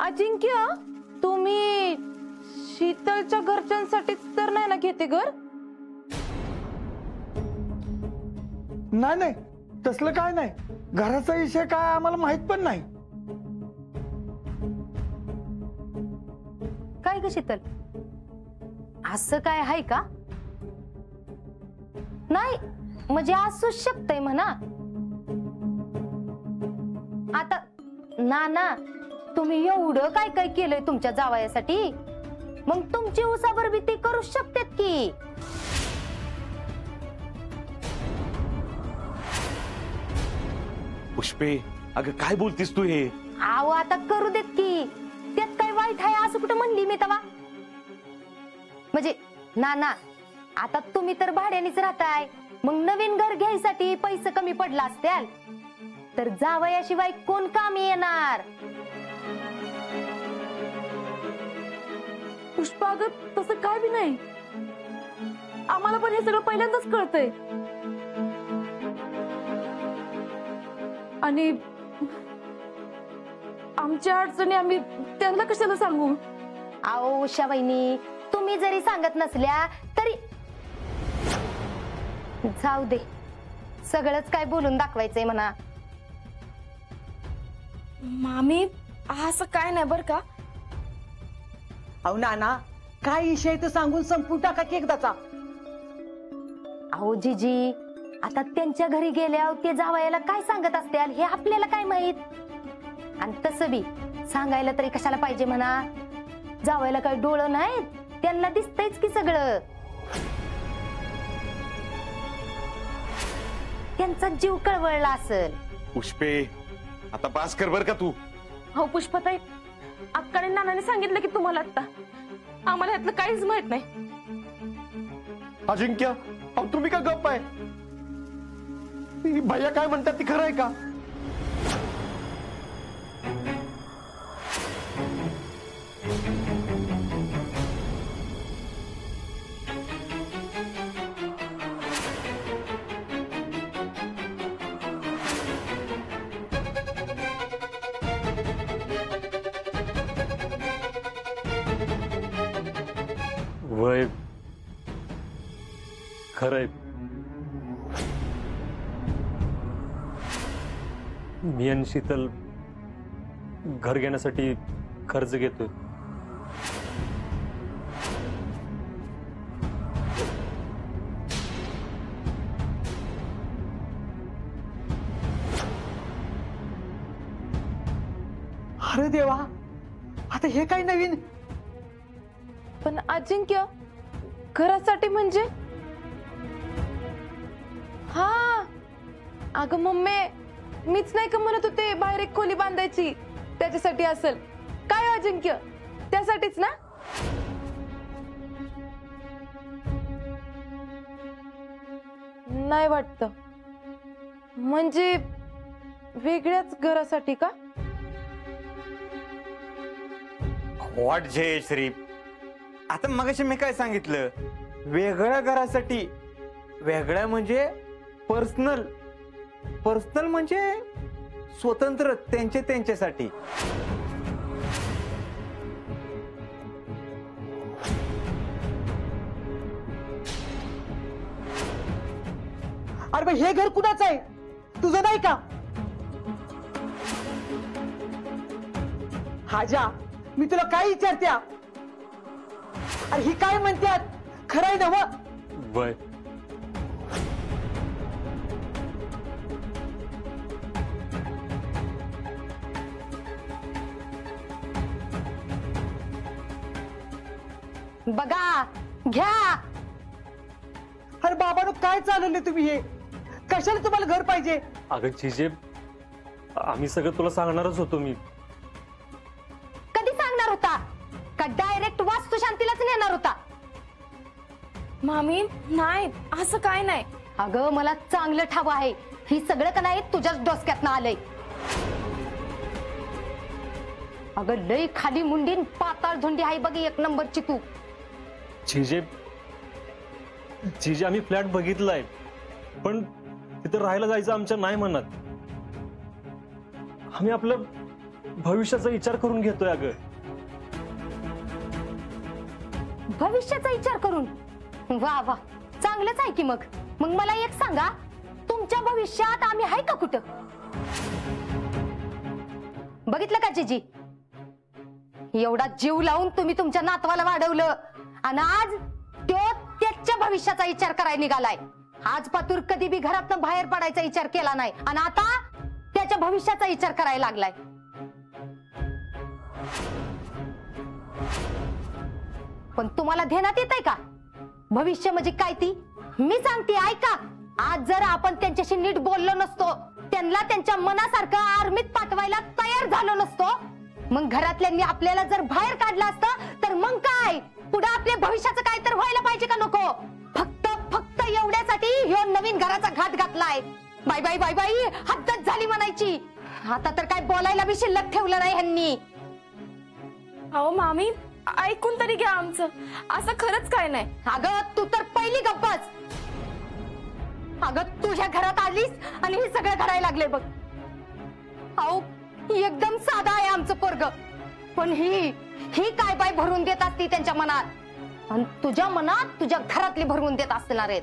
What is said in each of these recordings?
अजिंक्य, तुम्ही शीतलच्या घरच्यांसाठीच तर नाही ना घेते घर? नाही नाही, तसलं काय नाही. घराचा विषय काय आम्हाला माहित पण नाही. काय ग शीतल, असं काय आहे का? नाही म्हणजे असूच शकतंय म्हणा. आता नाना, तुम्ही एवढं काय काय केलंय तुमच्या जावयासाठी, मग तुमची उसाभर बी ते करू शकतात की. पुष्पे, अगं काय बोलतीस तू हे? आव आता करू देत की, त्यात काय वाईट आहे असं कुठं म्हणली मी तवा? म्हणजे नाना, आता तुम्ही तर भाड्यानेच राहताय, मग नवीन घर घ्यायसाठी पैसे कमी पडला असत्याल तर जावयाशिवाय कोण कामी येणार? पुष्पा, अगं तसं काय बी नाही. आम्हाला पण हे सगळं पहिल्यांदाच कळतंय. आणि आमच्या अडचणी आम्ही त्यांना कशाला सांगू? आओ उषा वहिनी, तुम्ही जरी सांगत नसल्या तरी जाऊ दे, सगळंच काय बोलून दाखवायचंय म्हणा. मामी, असं काय नाही बर का. अहो नाना, काय विषय तर सांगून संपून टाका की एकदाचा. अहो जीजी, आता त्यांच्या घरी गेल्यावर ते जावयाला काय सांगत असतील हे आपल्याला काय माहित? आणि तसं बी सांगायला तरी कशाला पाहिजे म्हणा? जावयाला काही डोळं नाहीत, त्यांना दिसतंयच की सगळं. त्यांचा जीव कळवळला असेल. पुष्पे, आता पास कर बर का तू. हो पुष्पाताई, अक्काने नानाने सांगितलं की तुम्हाला आता. आम्हाला यातलं काहीच माहित नाही. अजिंक्य, अहो तुम्ही का गप्प आहे? भैया काय म्हणतात ती खरं आहे का? वय खरंय, मी आणि शीतल घर घेण्यासाठी कर्ज घेतोय. अरे देवा, आता हे काय नवीन? पण अजिंक्य, घरासाठी म्हणजे? हा अगं मम्मी, मीच नाही का म्हणत होते बाहेर एक खोली बांधायची, त्याच्यासाठी असेल काय अजिंक्य? त्यासाठीच ना? नाही वाटत. म्हणजे वेगळ्याच घरासाठी का? व्हॉट जयश्री, आता मगाशी मी काय सांगितलं? वेगळ्या घरासाठी. वेगळ्या म्हणजे पर्सनल. पर्सनल म्हणजे स्वतंत्र, त्यांच्यासाठी. अरे बा, हे घर कुणाचं आहे? तुझं नाही का? हाजा, मी तुला काय विचारत्या? अरे ही काय म्हणतात? खरं आहे ना? वय बघा, घ्या. अरे बाबानो, काय चालवले तुम्ही हे? कशाला तुम्हाला घर पाहिजे? अगं जीजे, आम्ही सगळं तुला सांगणारच होतो. मी कधी सांगणार होता? का डायरेक्ट वास्तुशांतीलाच नेणार होता? मामी नाही, असं काय नाही. अगं मला चांगलं ठाव आहे, ही सगळं का नाही तुझ्याच डोसक्यातनं आलंय. अगं लई खाली मुंडीन पाताळ धुंडी आहे बघ एक नंबरची तू. जीजे, आम्ही फ्लॅट बघितलाय, पण तिथे राहायला जायचं आमच्या नाही म्हणत. आम्ही आपलं भविष्याचा विचार करून घेतोय अगं. भविष्याचा विचार करून? वा वा, चांगलंच आहे की. मग मग मला एक सांगा, तुमच्या भविष्यात आम्ही आहे का कुठं? बघितलं का जीजी, एवढा जीव लावून तुम्ही तुमच्या नातवाला वाढवलं आणि आज तो त्याच्या भविष्याचा विचार करायला निघालाय. आज पातूर कधी बी घरातनं बाहेर पडायचा विचार केला नाही आणि आता त्याच्या भविष्याचा विचार करायला लागलाय. पण तुम्हाला ध्यानात येत आहे का भविष्य म्हणजे काय ती? मी सांगते ऐका. आज जर आपण त्यांच्याशी नीट बोललो नसतो, त्यांना त्यांच्या मनासारखं आर्मीत पाठवायला तयार झालो नसतो, मग घरातल्यांनी आपल्याला जर बाहेर काढलं असतं, तर मग काय पुढे आपल्या भविष्याचं काय तर व्हायला पाहिजे का नको? फक्त फक्त एवढ्यासाठी ह्यो नवीन घराचा घाट घातलाय. बाय बाय बाय बाय, हद्दच झाली म्हणायची. आता तर काय बोलायला बी शिल्लक ठेवलं नाही ह्यांनी. अहो मामी, ऐकून तरी घ्या आमचं. असं खरंच काय नाही. अगं तू तर पहिली गप्पच. अगं तुझ्या घरात आलीस आणि हे सगळं करायला लागले बघ. अहो एकदम साधा आहे आमचं पोरग, पण ही काय बाय भरून देत असती त्यांच्या मनात, आणि तुझ्या मनात तुझ्या घरातली भरवून देत असणार आहेत.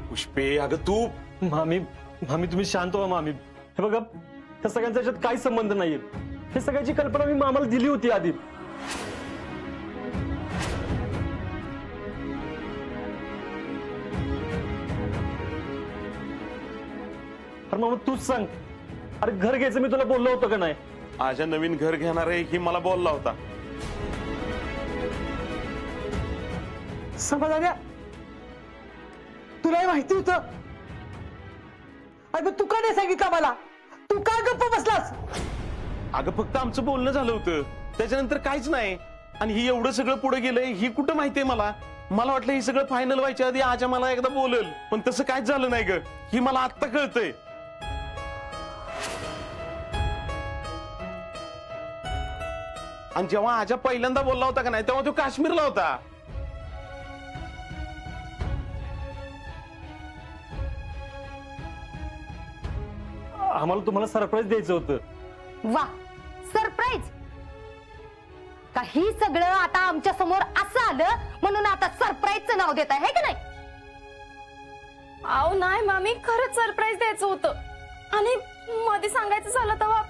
पुष्पे अगं तू. मामी मामी तुम्ही शांत व्हा मामी. हे बघा, ह्या सगळ्यांचा याच्यात काही संबंध नाहीये. हे सगळ्याची कल्पना मी मामाला दिली होती आधी. अरे मामा तूच सांग, अरे घर घ्यायचं मी तुला बोललो होतं का नाही? आजा नवीन घर घेणार आहे ही मला बोलला होता. समाधान्या, तुलाही माहिती होतं? अरे तू का नाही सांगितलं मला? तू का गप्प बसलास? अगं फक्त आमचं बोलणं झालं होतं, त्याच्यानंतर काहीच नाही. आणि ही एवढं सगळं पुढे गेलंय ही कुठं माहितीये मला? मला वाटलं ही सगळं फायनल व्हायच्या आधी आजा मला एकदा बोलेल, पण तसं काहीच झालं नाही ग. ही मला आत्ता कळतंय. आणि जेव्हा आजा पहिल्यांदा बोलला होता का नाही, तेव्हा तो काश्मीरला होता. आम्हाला तुम्हाला सरप्राईज द्यायचं होतं. वा, सरप्राईज? काही सगळं आता आमच्या समोर असं आलं म्हणून आता सरप्राईजचं नाव देत आहे का नाही? अहो नाही मामी, खरंच सरप्राईज द्यायचं होतं. आणि मध्ये सांगायचं झालं तेव्हा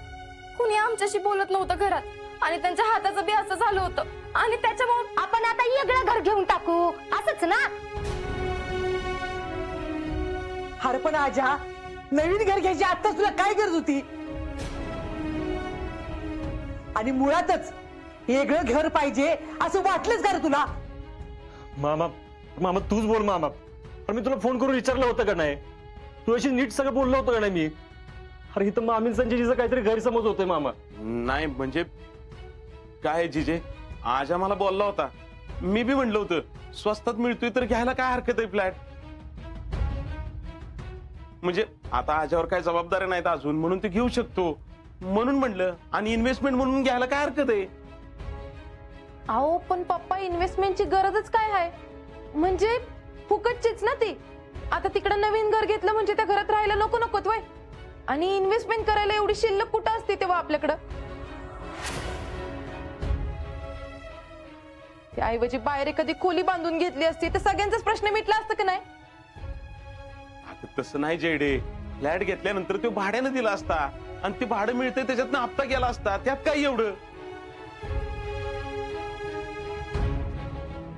कुणी आमच्याशी बोलत नव्हतं घरात, आणि त्यांच्या हाताचं बी असं झालं होतं, आणि त्याच्यामुळे आपण आता वेगळं घर घेऊन टाकू असंच ना? अरे पण आजा, नवीन घर घ्यायची आता तुला काय गरज होती? आणि मुळातच वेगळं घर पाहिजे असं वाटलंच का रे तुला? मामा मामा तूच बोल मामा. पण मी तुला फोन करून विचारलं होतं का नाही? तू अशी नीट सगळं बोललो होतं का नाही मी? अरे इथं मामी संजयजीचं काहीतरी गैरसमज होतोय मामा. नाही म्हणजे काय जिजे, आजा मला बोलला होता. मी बी म्हणलं होतं स्वस्तात मिळतोय तर घ्यायला काय हरकत आहे फ्लॅट. म्हणजे आता आजावर काय जबाबदारी नाहीत अजून, म्हणून ते घेऊ शकतो म्हणून म्हणलं. आणि इन्व्हेस्टमेंट म्हणून घ्यायला काय हरकत आहे? अहो पण पप्पा, इन्व्हेस्टमेंटची गरजच काय आहे? म्हणजे फुकटचीच ना ती. आता तिकडे नवीन घर घेतलं म्हणजे त्या घरात राहायला नकोत वय? आणि इन्व्हेस्टमेंट करायला एवढी शिल्लक कुठं असते तेव्हा आपल्याकडं? त्याऐवजी बाहेर एखादी खोली बांधून घेतली असती तर सगळ्यांचाच प्रश्न मिटला असतं का नाही? तसं नाही जेडे, फ्लॅट घेतल्यानंतर तो भाड्यानं दिला असता, आणि ते भाडं मिळतंय त्याच्यातनं हप्ता गेला असता, त्यात काय एवढं?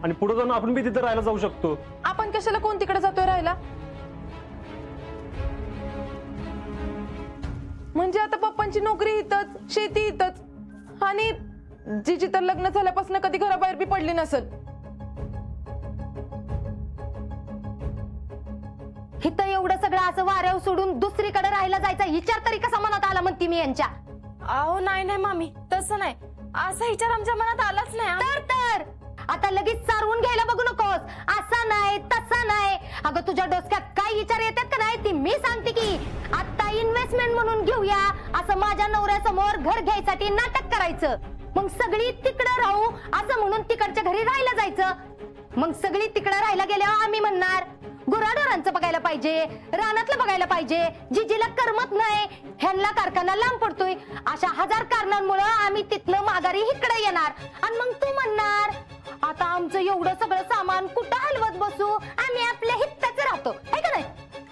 आणि पुढे जाऊन आपण बी तिथे राहायला जाऊ शकतो. आपण कशाला कोण तिकडे जातोय राहायला? म्हणजे आता पप्पांची नोकरी इथंच, शेती इथंच, आणि जिची तर लग्न झाल्यापासून कधी घराबाहेर बी पडली नसेल. इथं एवढं सगळं असं वाऱ्यावर सोडून दुसरीकडे राहायला जायचा विचार तरी कसा मनात आला म्हणते मी यांच्या? अहो नाही मामी, तसं नाही. असा विचार आमच्या मनात आलाच नाही. तर आता लगेच सारवून घ्यायला बघू नकोस. असा नाही तसा नाही. अगं तुझ्या डोसक्यात काय विचार येतात का नाही ती मी सांगते की. आता इन्व्हेस्टमेंट म्हणून घेऊया असं माझ्या नवऱ्यासमोर घर घ्यायसाठी नाटक करायचं, मग सगळी तिकडं राहू असं म्हणून तिकडच्या घरी राहायला जायचं. मग सगळी तिकडं राहायला गेल्यावर आम्ही म्हणणार गुराढोरांचं बघायला पाहिजे, रानातलं बघायला पाहिजे, जिजीला करमत नाही, ह्यांना कारखाना लांब पडतोय, अशा हजार कारणांमुळे आम्ही तिथनं माघारी इकडे येणार. आणि मग तू म्हणणार आता आमचं एवढं सगळं सामान कुठं हलवत बसू, आम्ही आपल्या हित्ताच राहतो, है का नाही?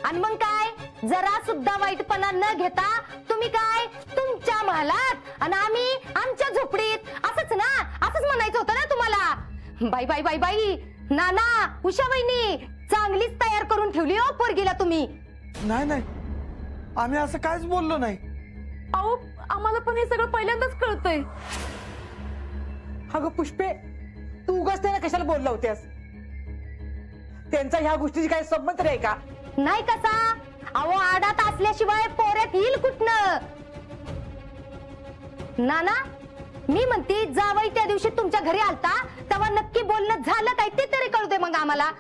आणि मग काय, जरा सुद्धा वाईटपणा न घेता तुम्ही काय तुमच्या महालात आणि आम्ही आमच्या झोपडीत, असंच ना, असंच म्हणायचं होतं ना तुम्हाला. बाई बाई बाई बाई, नाना, उषा वहिनी, चांगलीच तयार करून ठेवली हो पोरगीला तुम्ही. नाही नाही, आम्ही असं काहीच बोललो नाही. अहो आम्हाला पण हे सगळं पहिल्यांदाच कळतंय. अगं पुष्पे, तू उगाच त्यांना कशाला बोलला होत्यास? त्यांचा ह्या गोष्टीची काही संबंध नाही का? नाही कसा, अहो आडात असल्याशिवाय पोऱ्यात येईल कुठनं? नाना, मी म्हणते जावई त्या दिवशी तुमच्या घरी आलता तेव्हा नक्की बोलणं झालं काय ते तरी कळू दे मग आम्हाला.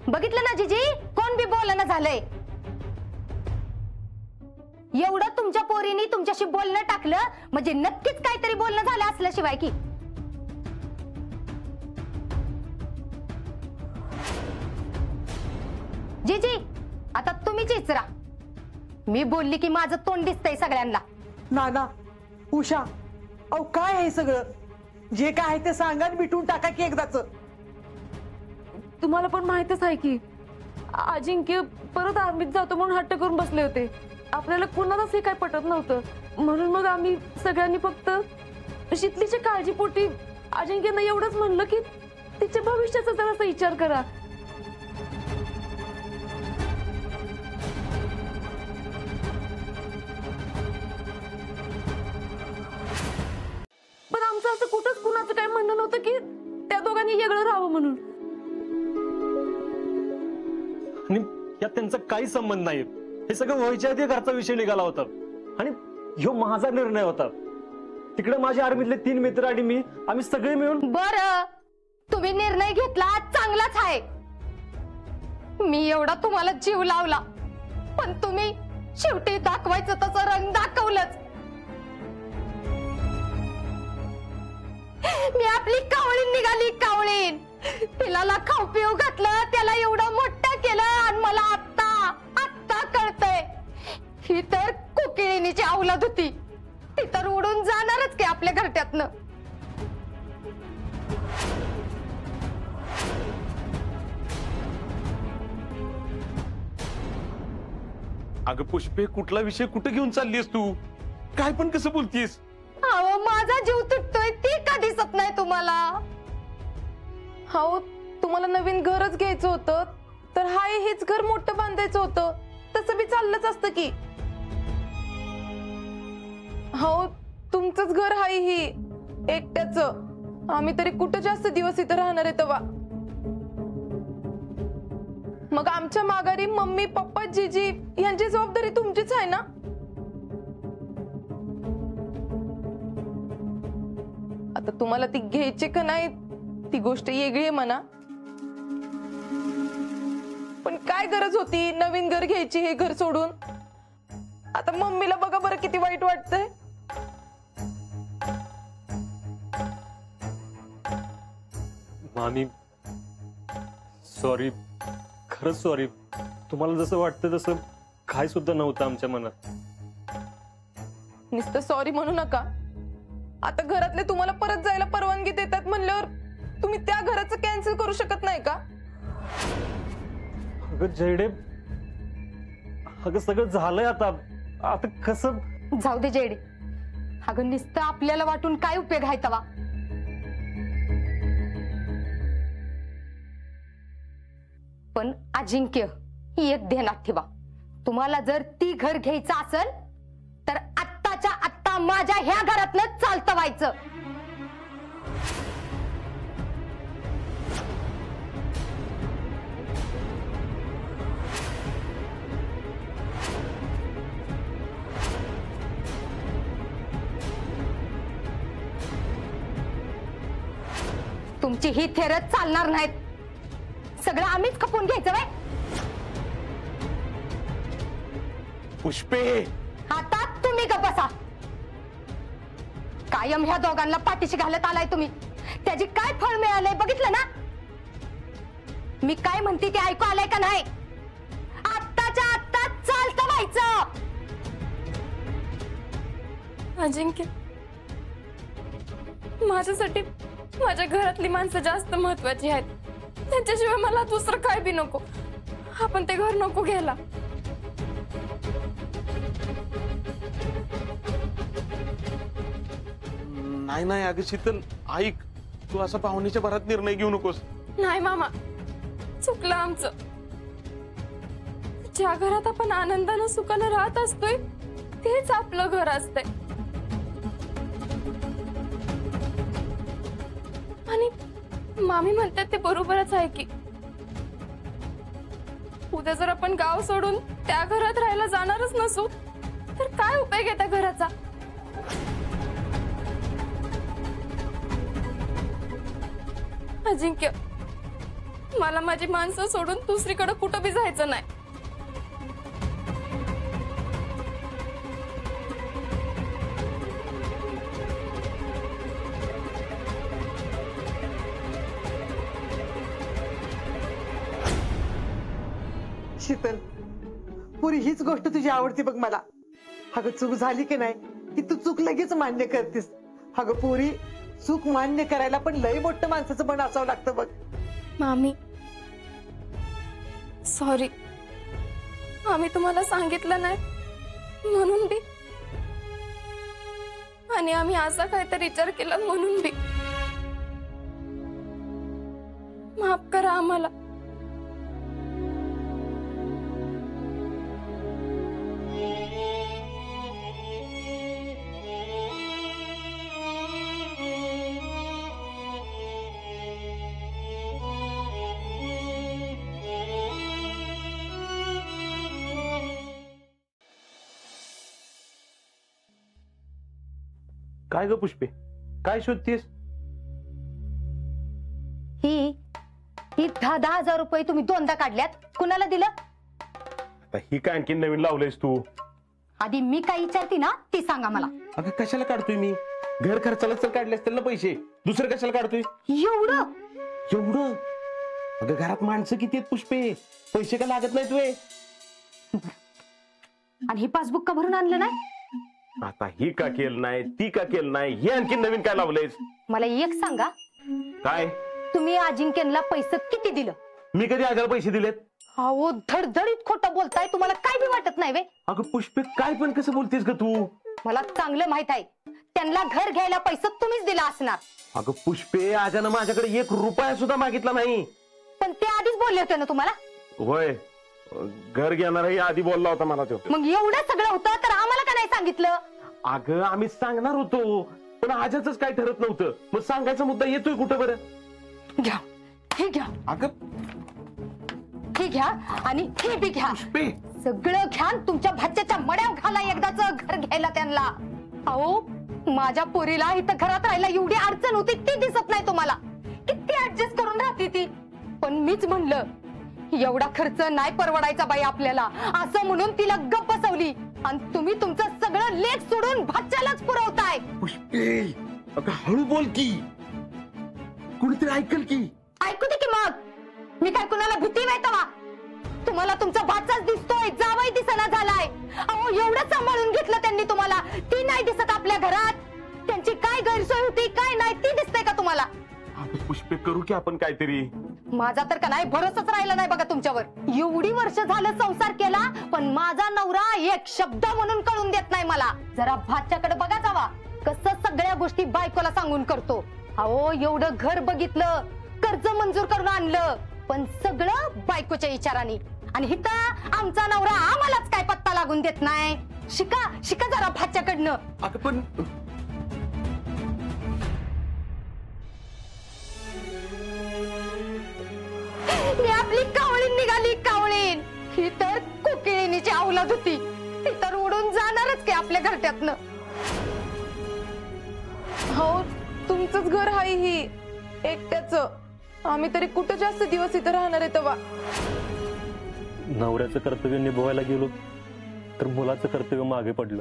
बघितलं ना जीजी, कोण बी बोलणं झालंय. एवढं तुमच्या पोरीनी तुमच्याशी बोलणं टाकलं म्हणजे नक्कीच काहीतरी बोलणं झालं असल्याशिवाय की. जीजी, आता तुम्हीच इचरा. मी बोलली की माझं तोंड दिसतंय सगळ्यांना. नाना, उषा, अहो काय आहे सगळं? जे काय आहे ते सांगा आणि मिटून टाका की एकदाच. तुम्हाला पण माहितच आहे की अजिंक्य परत आर्मीत जातो म्हणून हट्ट करून बसले होते. आपल्याला कुणालाच हे काय पटत नव्हतं, म्हणून मग आम्ही सगळ्यांनी फक्त शीतलीच्या काळजीपोटी अजिंक्यनं एवढंच म्हणलं की तिच्या भविष्याचा जरासा विचार करा. पण आमचं असं कुठंच कुणाचं काय म्हणणं नव्हतं की त्या दोघांनी वेगळं राहावं म्हणून. आणि यात त्यांचा काही संबंध नाही. हे सगळं व्हायच्या आधी घरचा विषय निघाला होता आणि ह्यो माझा निर्णय होता. तिकडे माझ्या आर्मीतले 3 मित्र आणि मी, आम्ही सगळे मिळून. बरं, तुम्ही निर्णय घेतला चांगलाच आहे. मी एवढा तुम्हाला जीव लावला, पण तुम्ही शेवटी दाखवायचं तसं रंग दाखवलंच. मी आपली कावळीन निघाली, कावळीन. तिला खाऊ पिऊ घातलं, त्याला एवढं मोठं केलं आणि मला आत्ता कळतंय ही तर कोकिळीनीची औलाद होती. ती तर उडून जाणारच की आपल्या घरट्यातनं. अगं पुष्पे, कुठला विषय कुठे घेऊन चाललीस तू? काय पण कसं बोलतीस? अहो माझा जीव तुटतोय, ती का दिसत नाही तुम्हाला? हो, तुम्हाला नवीन घरच घ्यायचं होतं तर हाय हेच घर मोठं बांधायचं होतं, तसं बी चाललंच असतं की. हो, तुमचंच घर हाय ही एकट्याच. आम्ही तरी कुठं जास्त दिवस इथं राहणार आहे तेव्हा. मग आमच्या माघारी मम्मी पप्पा जीजी यांची जबाबदारी तुमचीच आहे ना. आता तुम्हाला ती घ्यायची का नाही ती गोष्ट वेगळी आहे म्हणा, पण काय गरज होती नवीन घर घ्यायची हे घर सोडून? आता मम्मीला बघा बरं किती वाईट वाटतंय. मामी सॉरी, खरंच सॉरी. तुम्हाला जसं वाटतं तसं काय सुद्धा नव्हतं आमच्या मनात. नुसतं सॉरी म्हणू नका. आता घरातले तुम्हाला परत जायला परवानगी देतात म्हणल्यावर तुम्ही त्या घराचं कॅन्सल करू शकत नाही का? अगं जयडे, अगं सगळं झालंय आता. आता कसं? जाऊ दे जेडी. अगं नुसतं आपल्याला वाटून काय उपयोग आहे तवा? पण अजिंक्य, ही एक ध्यानात ठेवा, तुम्हाला जर ती घर घ्यायचं असेल तर आत्ताच्या आत्ता माझ्या ह्या घरातनं चालतं व्हायचं. तुमची ही थेरच चालणार नाहीत. सगळं आम्हीच खपून घ्यायचं बाय. पुष्पे आता तुम्ही का बसा. कायम ह्या दोघांना पाठीशी घालत आलाय तुम्ही. त्याची काय फळ मिळालंय बघितलं ना. मी काय म्हणते ते ऐकू आलंय का नाही. आत्ताच्या आत्ता चालतं व्हायचं. अजिंक्य, माझ्यासाठी माझ्या घरातली माणसं जास्त महत्वाची आहेत. त्यांच्याशिवाय मला दुसरं काय बी नको. आपण ते घर नको घ्यायला. नाही नाही अगं शीतल ऐक, तू असा पाहुण्याच्या भरात निर्णय घेऊ नकोस. नाही मामा, चुकलं आमचं. ज्या घरात आपण आनंदानं सुखानं राहत असतोय तेच आपलं घर असतंय. आणि मामी म्हणतात ते बरोबरच आहे की उद्या जर आपण गाव सोडून त्या घरात राहायला जाणारच नसू तर काय उपयोग आहे त्या घराचा. अजिंक्य, मला माझी माणसं सोडून दुसरीकडे कुठं बी जायचं नाही. शीतल, पुरी हीच गोष्ट तुझी आवडती बघ मला. अगं चूक झाली की नाही की तू चूक लगेच मान्य करतेस. अगं पुरी, चूक मान्य करायला पण लय मोठं माणसाचं मन असावं लागतं बघ. मामी सॉरी, आम्ही तुम्हाला सांगितलं नाही म्हणून बी, आणि आम्ही असा काहीतरी विचार केला म्हणून बी. माफ करा आम्हाला. काय ग पुष्पे, काय शोधतेस? ही 10,000 रुपये तुम्ही दोनदा काढल्यात. कुणाला दिलं? आता ही काय आणखी नवीन लावलंयस तू? आधी मी काय विचारते ना ते सांगा मला. अगं कशाला काढतोय मी? घर खर्चाला चल काढले असतील ना पैसे, दुसरं कशाला काढतोय? एवढं एवढं? अगं घरात माणसं किती आहेत पुष्पे, पैसे का लागत नाहीत वे? आणि हे पासबुक का भरून आणलं नाही? आता ही का केलं नाही, ती का केलं नाही, हे आणखी नवीन काय लावलंयस? मला एक सांगा, काय तुम्ही अजिंक्यला पैसे किती दिलं? मी कधी आजाला पैसे दिलेत? अहो धडधडीत खोटं बोलताय. तुम्हाला काय बी वाटत नाही वे? अगं पुष्पे काय पण कसं बोलतेस ग तू? मला चांगलं माहित आहे त्यांना घर घ्यायला पैसे तुम्हीच दिला असणार. अगं पुष्पे, आजानं माझ्याकडे 1 रुपया सुद्धा मागितला नाही. पण ते आधीच बोलले होते ना तुम्हाला. होय, घर घेणारही आधी बोलला होता मला तो. मग एवढं सगळं होतं तर आम्हाला का नाही सांगितलं? अगं आम्ही सांगणार होतो पण आजाच काय ठरत नव्हतं. मग सांगायचा मुद्दा येतोय कुठं बरं? घ्या, हे घ्या, अगं हे घ्या आणि हे बी घ्या. पुष्पे, सगळं घ्या. तुमच्या भाच्याच्या मड्यावर घाला एकदाच घर घ्यायला त्यांना. अहो माझ्या पोरीला इथं घरात राहायला एवढी अडचण होती ती दिसत नाही तुम्हाला. किती ऍडजस्ट करून राहते ती. पण मीच म्हणलं एवढा खर्च नाही परवडायचा बाई आपल्याला, असं म्हणून तिला गप्प बसवली. आणि तुम्ही तुमचं सगळं लेख सोडून भाच्यालाच पुरवताय. पुष्पे अगं हळू बोल की, कुणीतरी ऐकल की. ऐकू दे की मग. मी काय कुणाला भीती माहिती? तुम्हाला तुमचा भाचाच दिसतोय, जावई दिसना झालाय. अहो एवढं सांभाळून घेतलं त्यांनी तुम्हाला, ती नाही दिसत आपल्या घरात. त्यांची काय गैरसोय होती काय नाही ती दिसतंय का तुम्हाला? पुष्पे करू की आपण काहीतरी. माझा तर का नाही भरोसाच राहिला नाही बघा तुमच्यावर. एवढी वर्ष झालं संसार केला पण माझा नवरा एक शब्द म्हणून कळून देत नाही मला. जरा भाच्याकडे बघा जावा, कसं सगळ्या गोष्टी बायकोला सांगून करतो. अहो एवढं घर बघितलं, कर्ज मंजूर करून आणलं, पण सगळं बायकोच्या विचाराने. आणि इथं आमचा नवरा आम्हालाच काय पत्ता लागून देत नाही. शिका शिका जरा भाच्याकडनं. अगं पण मी आपली कावळीन निघाली, कावळीन. ही तर कोकिळीनीची औलाद होती, ती तर उडून जाणारच की आपल्या घरट्यातनं. हो तुमचंच घर आहे ही एकट्याच. आम्ही तरी कुठं जास्त दिवस इथं राहणार आहे तेव्हा. नवऱ्याचं कर्तव्य निभवायला गेलो तर मुलाचं कर्तव्य मागे पडलं.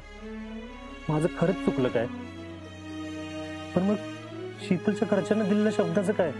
माझं खरंच चुकलं काय? पण मग शीतलच्या घरच्यांना दिलेल्या शब्दाचं काय?